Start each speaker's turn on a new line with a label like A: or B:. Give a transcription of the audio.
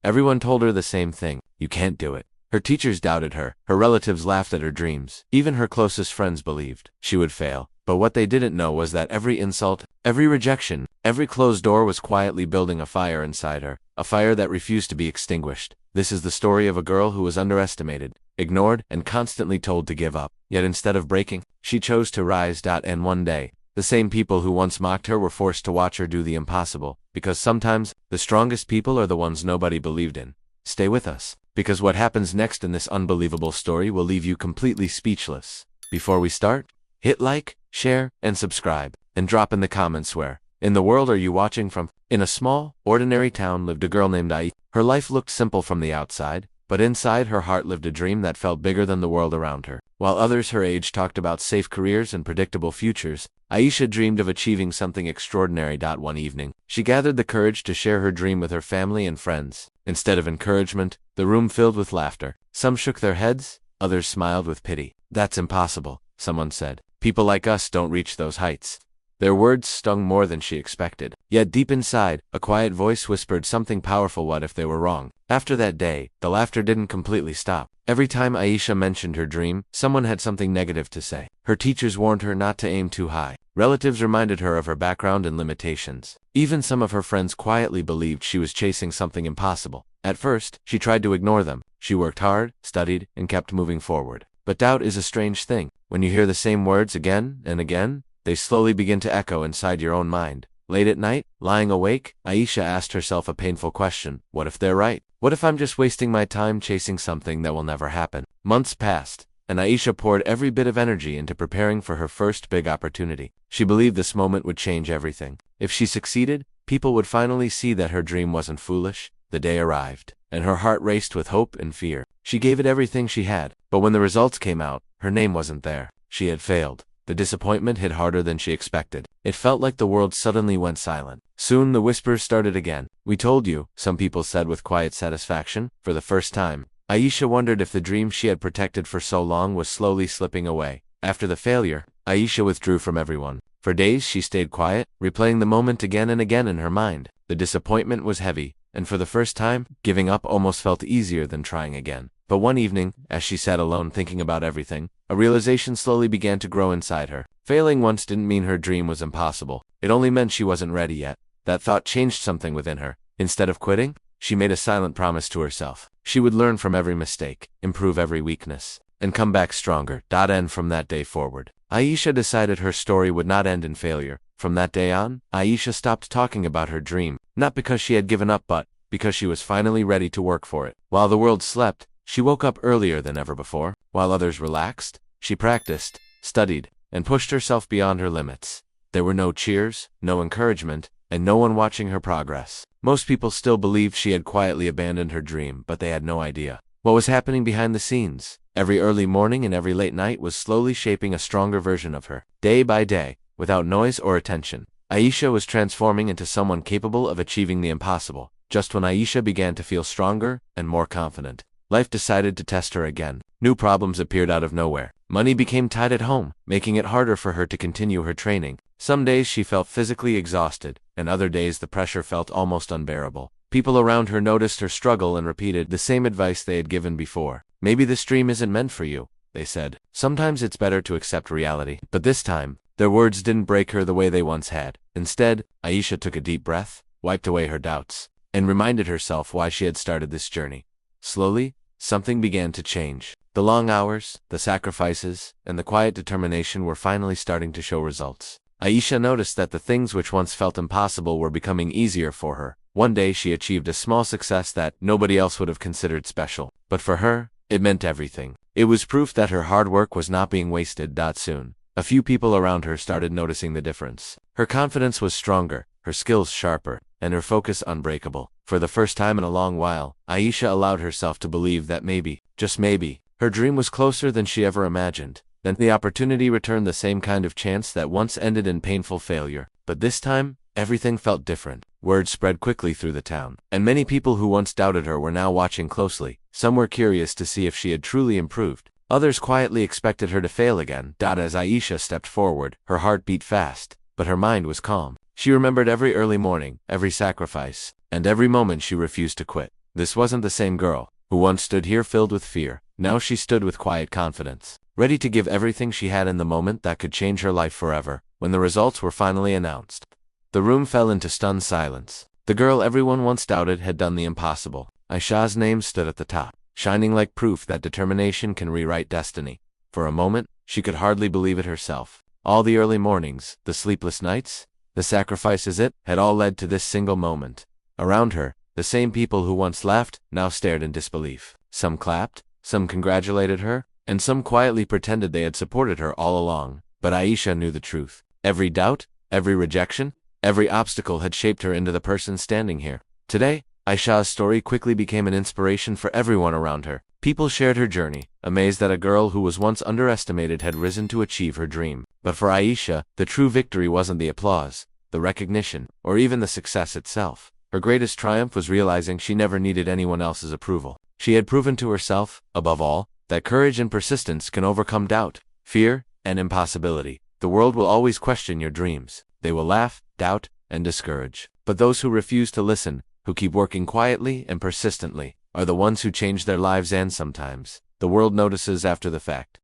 A: Everyone told her the same thing: you can't do it. Her teachers doubted her, her relatives laughed at her dreams, even her closest friends believed she would fail. But what they didn't know was that every insult, every rejection, every closed door was quietly building a fire inside her, a fire that refused to be extinguished. This is the story of a girl who was underestimated, ignored, and constantly told to give up. Yet instead of breaking, she chose to rise. And one day, the same people who once mocked her were forced to watch her do the impossible, because sometimes, the strongest people are the ones nobody believed in. Stay with us, because what happens next in this unbelievable story will leave you completely speechless. Before we start, hit like, share, and subscribe, and drop in the comments where in the world are you watching from. In a small, ordinary town lived a girl named Aisha. Her life looked simple from the outside, but inside her heart lived a dream that felt bigger than the world around her. While others her age talked about safe careers and predictable futures, Aisha dreamed of achieving something extraordinary. One evening, she gathered the courage to share her dream with her family and friends. Instead of encouragement, the room filled with laughter. Some shook their heads, others smiled with pity. "That's impossible," someone said. "People like us don't reach those heights." Their words stung more than she expected. Yet deep inside, a quiet voice whispered something powerful: what if they were wrong? After that day, the laughter didn't completely stop. Every time Aisha mentioned her dream, someone had something negative to say. Her teachers warned her not to aim too high. Relatives reminded her of her background and limitations. Even some of her friends quietly believed she was chasing something impossible. At first, she tried to ignore them. She worked hard, studied, and kept moving forward. But doubt is a strange thing. When you hear the same words again and again, they slowly begin to echo inside your own mind. Late at night, lying awake, Aisha asked herself a painful question: what if they're right? What if I'm just wasting my time chasing something that will never happen? Months passed, and Aisha poured every bit of energy into preparing for her first big opportunity. She believed this moment would change everything. If she succeeded, people would finally see that her dream wasn't foolish. The day arrived, and her heart raced with hope and fear. She gave it everything she had, but when the results came out, her name wasn't there. She had failed. The disappointment hit harder than she expected. It felt like the world suddenly went silent. Soon the whispers started again. "We told you," some people said with quiet satisfaction. For the first time, Aisha wondered if the dream she had protected for so long was slowly slipping away. After the failure, Aisha withdrew from everyone. For days she stayed quiet, replaying the moment again and again in her mind. The disappointment was heavy, and for the first time, giving up almost felt easier than trying again. But one evening, as she sat alone thinking about everything, a realization slowly began to grow inside her. Failing once didn't mean her dream was impossible. It only meant she wasn't ready yet. That thought changed something within her. Instead of quitting, she made a silent promise to herself. She would learn from every mistake, improve every weakness, and come back stronger. And from that day forward, Aisha decided her story would not end in failure. From that day on, Aisha stopped talking about her dream, not because she had given up, but because she was finally ready to work for it. While the world slept, she woke up earlier than ever before. While others relaxed, she practiced, studied, and pushed herself beyond her limits. There were no cheers, no encouragement, and no one watching her progress. Most people still believed she had quietly abandoned her dream, but they had no idea what was happening behind the scenes. Every early morning and every late night was slowly shaping a stronger version of her. Day by day, without noise or attention, Aisha was transforming into someone capable of achieving the impossible. Just when Aisha began to feel stronger and more confident, life decided to test her again. New problems appeared out of nowhere. Money became tight at home, making it harder for her to continue her training. Some days she felt physically exhausted, and other days the pressure felt almost unbearable. People around her noticed her struggle and repeated the same advice they had given before. "Maybe this dream isn't meant for you," they said. "Sometimes it's better to accept reality." But this time, their words didn't break her the way they once had. Instead, Aisha took a deep breath, wiped away her doubts, and reminded herself why she had started this journey. Slowly, something began to change. The long hours, the sacrifices, and the quiet determination were finally starting to show results. Aisha noticed that the things which once felt impossible were becoming easier for her. One day she achieved a small success that nobody else would have considered special. But for her, it meant everything. It was proof that her hard work was not being wasted. Soon, a few people around her started noticing the difference. Her confidence was stronger, her skills sharper, and her focus unbreakable. For the first time in a long while, Aisha allowed herself to believe that maybe, just maybe, her dream was closer than she ever imagined. Then the opportunity returned, the same kind of chance that once ended in painful failure. But this time, everything felt different. Word spread quickly through the town, and many people who once doubted her were now watching closely. Some were curious to see if she had truly improved. Others quietly expected her to fail again. As Aisha stepped forward, her heart beat fast, but her mind was calm. She remembered every early morning, every sacrifice, and every moment she refused to quit. This wasn't the same girl who once stood here filled with fear. Now she stood with quiet confidence, ready to give everything she had in the moment that could change her life forever. When the results were finally announced, the room fell into stunned silence. The girl everyone once doubted had done the impossible. Aisha's name stood at the top, shining like proof that determination can rewrite destiny. For a moment, she could hardly believe it herself. All the early mornings, the sleepless nights, the sacrifices, it had all led to this single moment. Around her, the same people who once laughed now stared in disbelief. Some clapped, some congratulated her, and some quietly pretended they had supported her all along. But Aisha knew the truth. Every doubt, every rejection, every obstacle had shaped her into the person standing here today. Aisha's story quickly became an inspiration for everyone around her. People shared her journey, amazed that a girl who was once underestimated had risen to achieve her dream. But for Aisha, the true victory wasn't the applause, the recognition, or even the success itself. Her greatest triumph was realizing she never needed anyone else's approval. She had proven to herself, above all, that courage and persistence can overcome doubt, fear, and impossibility. The world will always question your dreams. They will laugh, doubt, and discourage. But those who refuse to listen, who keep working quietly and persistently, are the ones who change their lives. And sometimes, the world notices after the fact.